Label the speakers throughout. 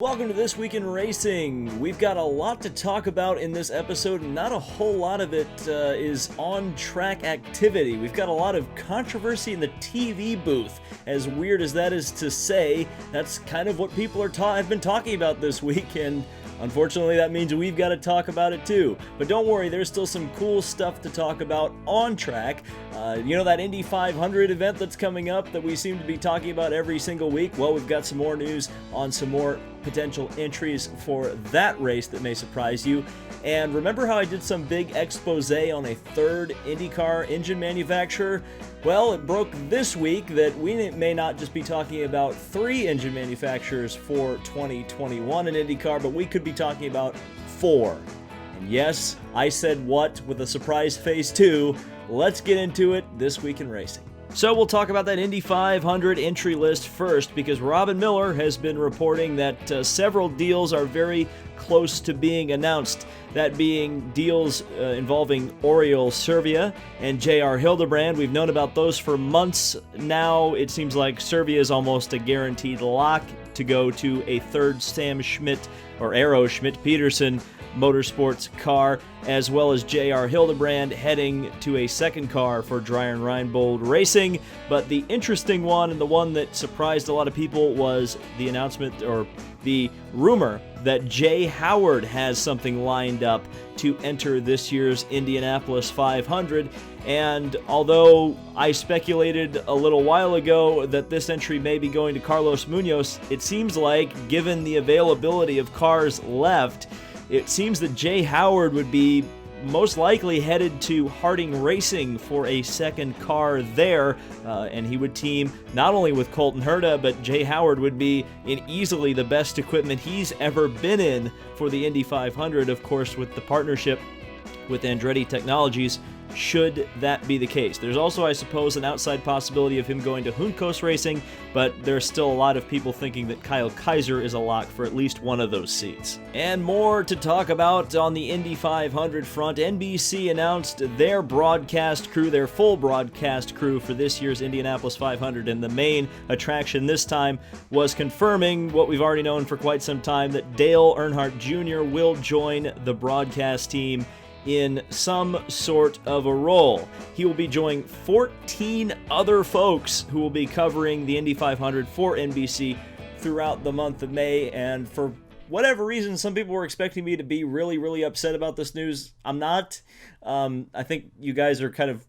Speaker 1: Welcome to This Week in Racing. We've got a lot to talk about in this episode, and not a whole lot of it is on-track activity. We've got a lot of controversy in the TV booth. As weird as that is to say, that's kind of what people have been talking about this week, and unfortunately that means we've got to talk about it too. But don't worry, there's still some cool stuff to talk about on track. That Indy 500 event that's coming up that we seem to be talking about every single week? Well, we've got some more news on some more potential entries for that race that may surprise you. And remember how I did some big expose on a third IndyCar engine manufacturer? Well, it broke this week that we may not just be talking about 3 engine manufacturers for 2021 in IndyCar, but we could be talking about 4. And yes, I said what with a surprise face too. Let's get into it this week in racing. So we'll talk about that Indy 500 entry list first, because Robin Miller has been reporting that several deals are very close to being announced. That being deals involving Oriol Servia and J.R. Hildebrand. We've known about those for months now. It seems like Servia is almost a guaranteed lock to go to a third Sam Schmidt or Aero Schmidt-Peterson Motorsports car, as well as J.R. Hildebrand heading to a second car for Dreyer and Reinbold Racing. But the interesting one, and the one that surprised a lot of people, was the announcement or the rumor that Jay Howard has something lined up to enter this year's Indianapolis 500. And although I speculated a little while ago that this entry may be going to Carlos Munoz, it seems like, given the availability of cars left, it seems that Jay Howard would be most likely headed to Harding Racing for a second car there, and he would team not only with Colton Herta, but Jay Howard would be in easily the best equipment he's ever been in for the Indy 500, of course, with the partnership with Andretti Technologies, should that be the case. There's also, I suppose, an outside possibility of him going to Juncos Racing, but there's still a lot of people thinking that Kyle Kaiser is a lock for at least one of those seats. And more to talk about on the Indy 500 front. NBC announced their broadcast crew, their full broadcast crew for this year's Indianapolis 500, and the main attraction this time was confirming what we've already known for quite some time, that Dale Earnhardt Jr. will join the broadcast team in some sort of a role. He will be joining 14 other folks who will be covering the Indy 500 for NBC throughout the month of May, and for whatever reason, some people were expecting me to be really, really upset about this news. I'm not. I think you guys are kind of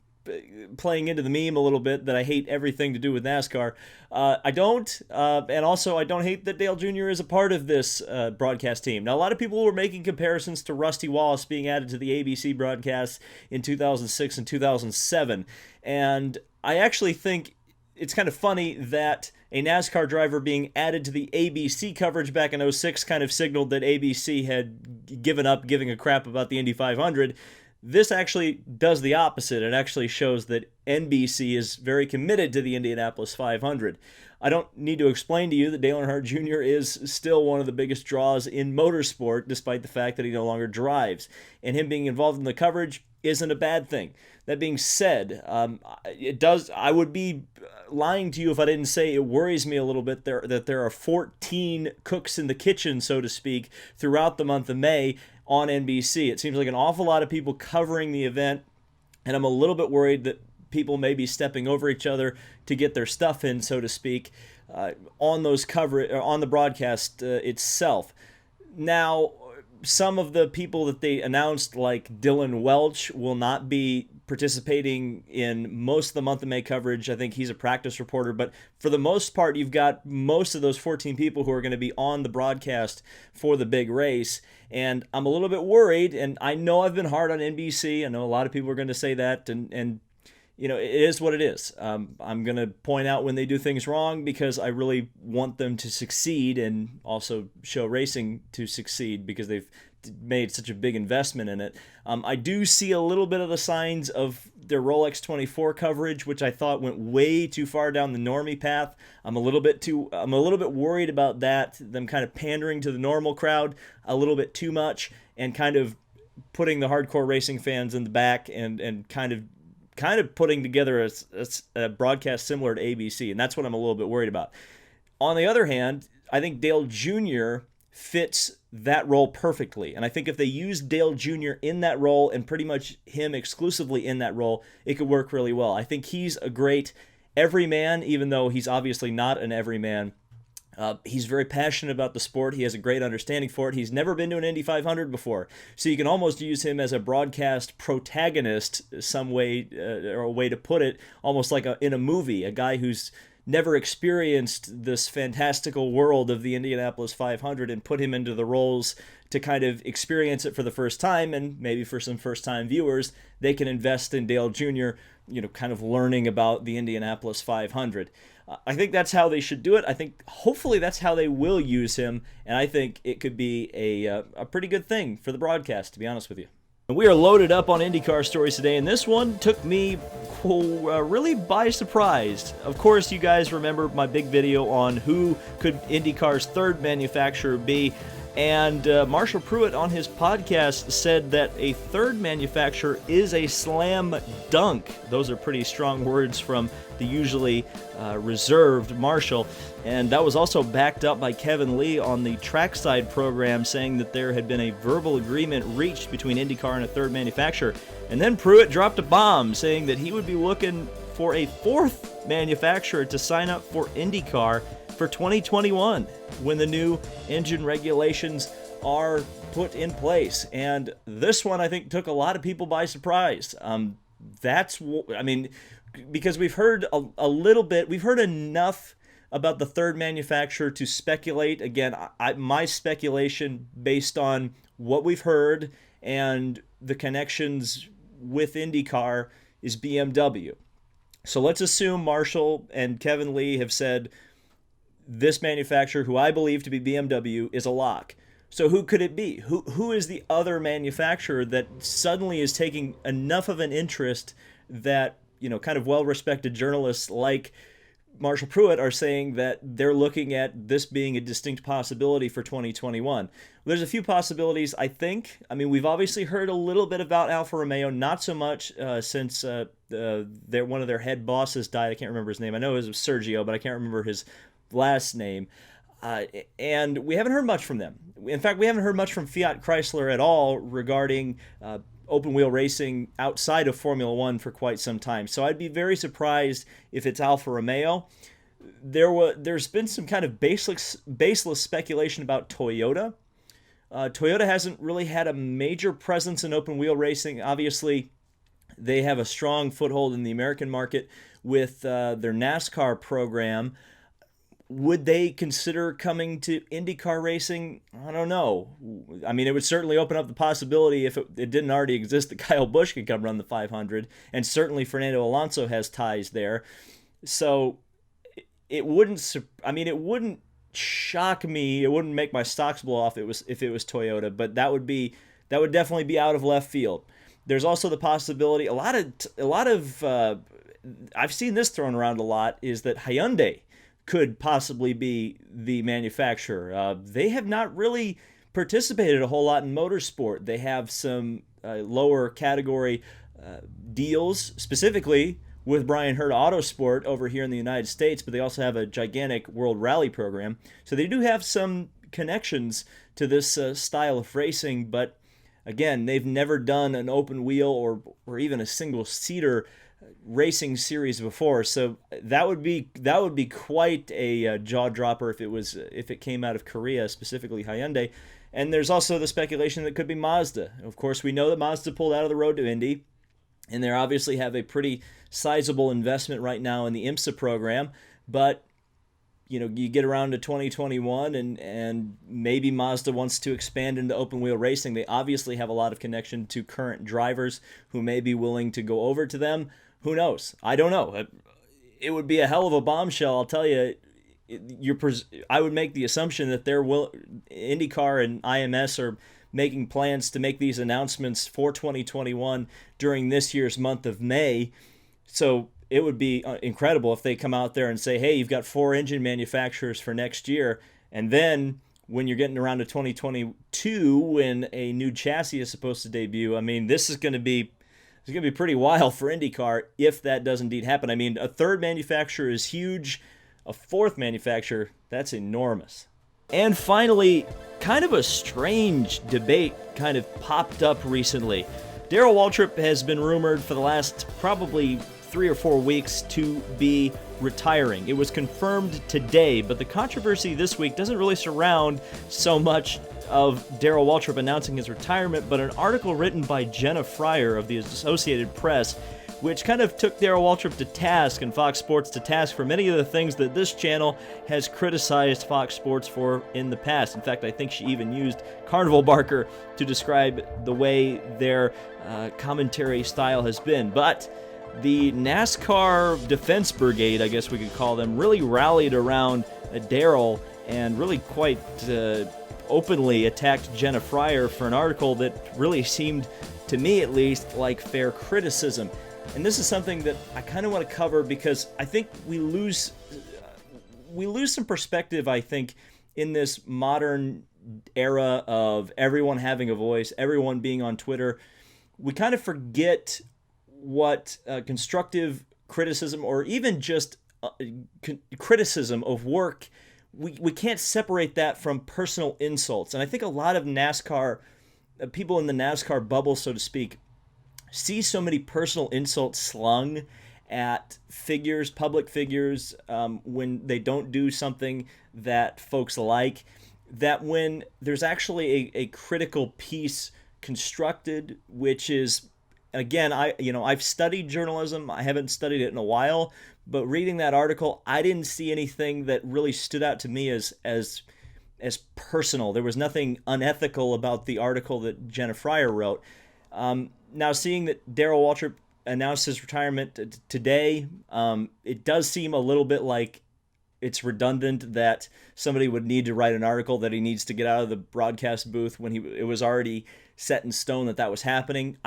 Speaker 1: playing into the meme a little bit that I hate everything to do with NASCAR. I don't, and also I don't hate that Dale Jr. is a part of this broadcast team. Now, a lot of people were making comparisons to Rusty Wallace being added to the ABC broadcast in 2006 and 2007, and I actually think it's kind of funny that a NASCAR driver being added to the ABC coverage back in 2006 kind of signaled that ABC had given up giving a crap about the Indy 500. This actually does the opposite. It actually shows that NBC is very committed to the Indianapolis 500. I don't need to explain to you that Dale Earnhardt Jr. is still one of the biggest draws in motorsport, despite the fact that he no longer drives. And him being involved in the coverage isn't a bad thing. That being said, I would be lying to you if I didn't say it worries me a little bit that there are 14 cooks in the kitchen, so to speak, throughout the month of May on NBC. It seems like an awful lot of people covering the event, and I'm a little bit worried that people may be stepping over each other to get their stuff in, so to speak, on the broadcast itself. Now, some of the people that they announced, like Dylan Welch, will not be participating in most of the month of May coverage. I think he's a practice reporter, but for the most part, you've got most of those 14 people who are going to be on the broadcast for the big race. And I'm a little bit worried, and I know I've been hard on NBC. I know a lot of people are going to say that, and it is what it is. I'm going to point out when they do things wrong, because I really want them to succeed, and also show racing to succeed, because they've made such a big investment in it. I do see a little bit of the signs of their Rolex 24 coverage, which I thought went way too far down the normie path. I'm a little bit worried about that, them kind of pandering to the normal crowd a little bit too much, and kind of putting the hardcore racing fans in the back, and kind of putting together a broadcast similar to ABC, and that's what I'm a little bit worried about. On the other hand, I think Dale Jr. fits that role perfectly. And I think if they use Dale Jr. in that role and pretty much him exclusively in that role, it could work really well. I think he's a great everyman, even though he's obviously not an everyman. He's very passionate about the sport. He has a great understanding for it. He's never been to an Indy 500 before, so you can almost use him as a broadcast protagonist, some way or a way to put it, almost like in a movie. A guy who's never experienced this fantastical world of the Indianapolis 500 and put him into the roles to kind of experience it for the first time, and maybe for some first-time viewers, they can invest in Dale Jr., kind of learning about the Indianapolis 500. I think that's how they should do it. I think hopefully that's how they will use him, and I think it could be a pretty good thing for the broadcast, to be honest with you. We are loaded up on IndyCar stories today, and this one took me really by surprise. Of course, you guys remember my big video on who could IndyCar's third manufacturer be, and Marshall Pruett on his podcast said that a third manufacturer is a slam dunk. Those are pretty strong words from the usually reserved Marshall. And that was also backed up by Kevin Lee on the trackside program, saying that there had been a verbal agreement reached between IndyCar and a third manufacturer. And then Pruett dropped a bomb, saying that he would be looking for a fourth manufacturer to sign up for IndyCar for 2021 when the new engine regulations are put in place. And this one, I think, took a lot of people by surprise. Because we've heard a little bit, we've heard enough about the third manufacturer to speculate. Again, my speculation based on what we've heard and the connections with IndyCar is BMW. So let's assume Marshall and Kevin Lee have said this manufacturer, who I believe to be BMW, is a lock. So who could it be? Who is the other manufacturer that suddenly is taking enough of an interest that, kind of well-respected journalists like Marshall Pruett are saying that they're looking at this being a distinct possibility for 2021. There's a few possibilities, I think. I mean, we've obviously heard a little bit about Alfa Romeo, not so much since one of their head bosses died. I can't remember his name. I know it was Sergio, but I can't remember his last name. And we haven't heard much from them. In fact, we haven't heard much from Fiat Chrysler at all regarding open-wheel racing outside of Formula One for quite some time. So I'd be very surprised if it's Alfa Romeo. There's been some kind of baseless speculation about Toyota. Toyota hasn't really had a major presence in open-wheel racing. Obviously, they have a strong foothold in the American market with their NASCAR program. Would they consider coming to IndyCar racing? I don't know. I mean, it would certainly open up the possibility, if it didn't already exist, that Kyle Busch could come run the 500, and certainly Fernando Alonso has ties there. So it wouldn't shock me. It wouldn't make my stocks blow off if it was Toyota, but that would definitely be out of left field. There's also the possibility, a lot of I've seen this thrown around a lot, is that Hyundai could possibly be the manufacturer. They have not really participated a whole lot in motorsport. They have some lower category deals, specifically with Brian Hurd Autosport over here in the United States, but they also have a gigantic World Rally program. So they do have some connections to this style of racing, but again, they've never done an open wheel or even a single seater racing series before, so that would be quite a jaw dropper if it came out of Korea, specifically Hyundai. And there's also the speculation that it could be Mazda. Of course, we know that Mazda pulled out of the road to Indy, and they obviously have a pretty sizable investment right now in the IMSA program. But you get around to 2021, and maybe Mazda wants to expand into open wheel racing. They obviously have a lot of connection to current drivers who may be willing to go over to them. Who knows? I don't know. It would be a hell of a bombshell, I'll tell you. I would make the assumption that IndyCar and IMS are making plans to make these announcements for 2021 during this year's month of May. So it would be incredible if they come out there and say, hey, you've got 4 engine manufacturers for next year, and then when you're getting around to 2022, when a new chassis is supposed to debut, I mean, this is going to be pretty wild for IndyCar if that does indeed happen. I mean, a third manufacturer is huge. A fourth manufacturer, that's enormous. And finally, kind of a strange debate kind of popped up recently. Darrell Waltrip has been rumored for the last probably 3 or 4 weeks to be retiring. It was confirmed today, but the controversy this week doesn't really surround so much of Darrell Waltrip announcing his retirement, but an article written by Jenna Fryer of the Associated Press, which kind of took Darrell Waltrip to task and Fox Sports to task for many of the things that this channel has criticized Fox Sports for in the past. In fact, I think she even used Carnival Barker to describe the way their commentary style has been. But the NASCAR Defense Brigade, I guess we could call them, really rallied around Darrell and really quite openly attacked Jenna Fryer for an article that really seemed, to me at least, like fair criticism. And this is something that I kind of want to cover because I think we lose some perspective, I think, in this modern era of everyone having a voice, everyone being on Twitter. We kind of forget what constructive criticism or even just criticism of work, we can't separate that from personal insults. And I think a lot of NASCAR, people in the NASCAR bubble, so to speak, see so many personal insults slung at figures, public figures, when they don't do something that folks like, that when there's actually a critical piece constructed, which is, again, I've studied journalism. I haven't studied it in a while, but reading that article, I didn't see anything that really stood out to me as personal. There was nothing unethical about the article that Jenna Fryer wrote. Now, seeing that Darrell Waltrip announced his retirement today, it does seem a little bit like it's redundant that somebody would need to write an article that he needs to get out of the broadcast booth when it was already set in stone that was happening.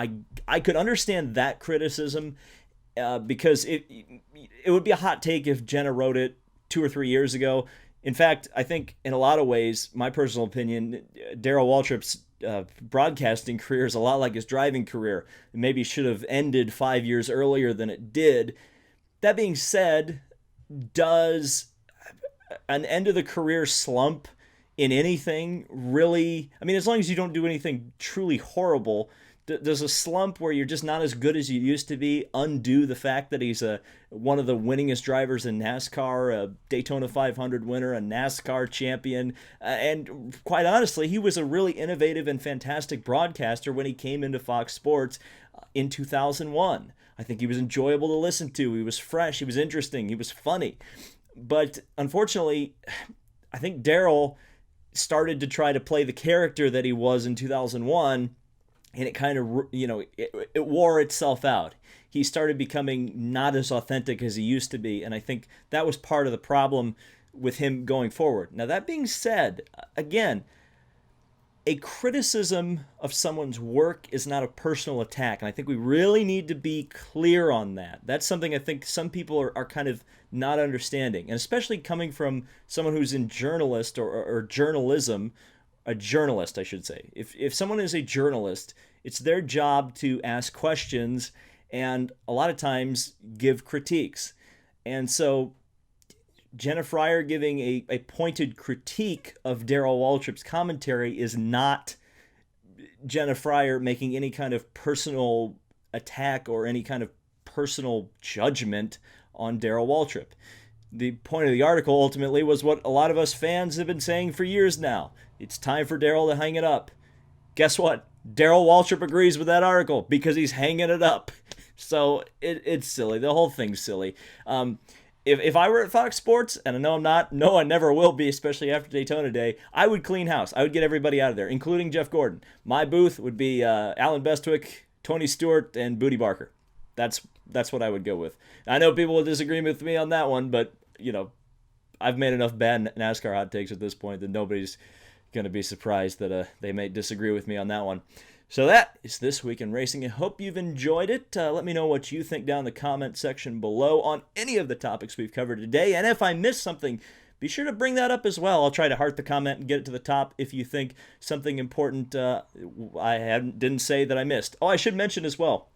Speaker 1: I could understand that criticism because it would be a hot take if Jenna wrote it 2 or 3 years ago. In fact, I think in a lot of ways, my personal opinion, Darrell Waltrip's broadcasting career is a lot like his driving career. It maybe should have ended 5 years earlier than it did. That being said, does an end of the career slump in anything really, I mean, as long as you don't do anything truly horrible, does a slump where you're just not as good as you used to be undo the fact that he's one of the winningest drivers in NASCAR, a Daytona 500 winner, a NASCAR champion, and quite honestly, he was a really innovative and fantastic broadcaster when he came into Fox Sports in 2001. I think he was enjoyable to listen to. He was fresh. He was interesting. He was funny. But unfortunately, I think Darrell started to try to play the character that he was in 2001, and it kind of, it wore itself out. He started becoming not as authentic as he used to be, and I think that was part of the problem with him going forward. Now, that being said, again, a criticism of someone's work is not a personal attack, and I think we really need to be clear on that. That's something I think some people are kind of not understanding, and especially coming from someone who's in journalist or journalism, a journalist, I should say. If someone is a journalist, it's their job to ask questions and a lot of times give critiques. And so Jenna Fryer giving a pointed critique of Darrell Waltrip's commentary is not Jenna Fryer making any kind of personal attack or any kind of personal judgment on Darrell Waltrip. The point of the article ultimately was what a lot of us fans have been saying for years now. It's time for Darrell to hang it up. Guess what? Darrell Waltrip agrees with that article because he's hanging it up. So it's silly. The whole thing's silly. If I were at Fox Sports, and I know I'm not, no, I never will be, especially after Daytona Day, I would clean house. I would get everybody out of there, including Jeff Gordon. My booth would be Alan Bestwick, Tony Stewart, and Booty Barker. That's what I would go with. I know people will disagree with me on that one, but, I've made enough bad NASCAR hot takes at this point that nobody's going to be surprised that they may disagree with me on that one. So that is This Week in Racing. I hope you've enjoyed it. Let me know what you think down in the comment section below on any of the topics we've covered today. And if I missed something, be sure to bring that up as well. I'll try to heart the comment and get it to the top if you think something important I didn't say that I missed. Oh, I should mention as well,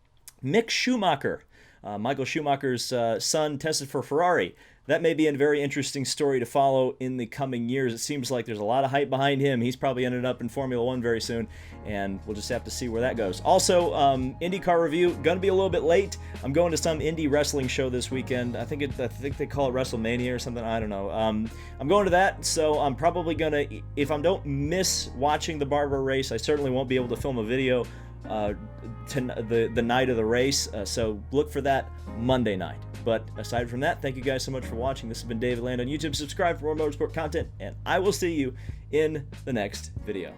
Speaker 1: Mick Schumacher, Michael Schumacher's son, tested for Ferrari. that may be a very interesting story to follow in the coming years. It seems like there's a lot of hype behind him. He's probably ended up in Formula One very soon, and we'll just have to see where that goes. Also, IndyCar review, gonna be a little bit late. I'm going to some indie wrestling show this weekend. I think they call it WrestleMania or something. I don't know. I'm going to that, so I'm probably gonna, if I don't miss watching the Barber race, I certainly won't be able to film a video the night of the race, so look for that Monday night. But aside from that, thank you guys so much for watching. This has been David Land on YouTube. Subscribe for more motorsport content, and I will see you in the next video.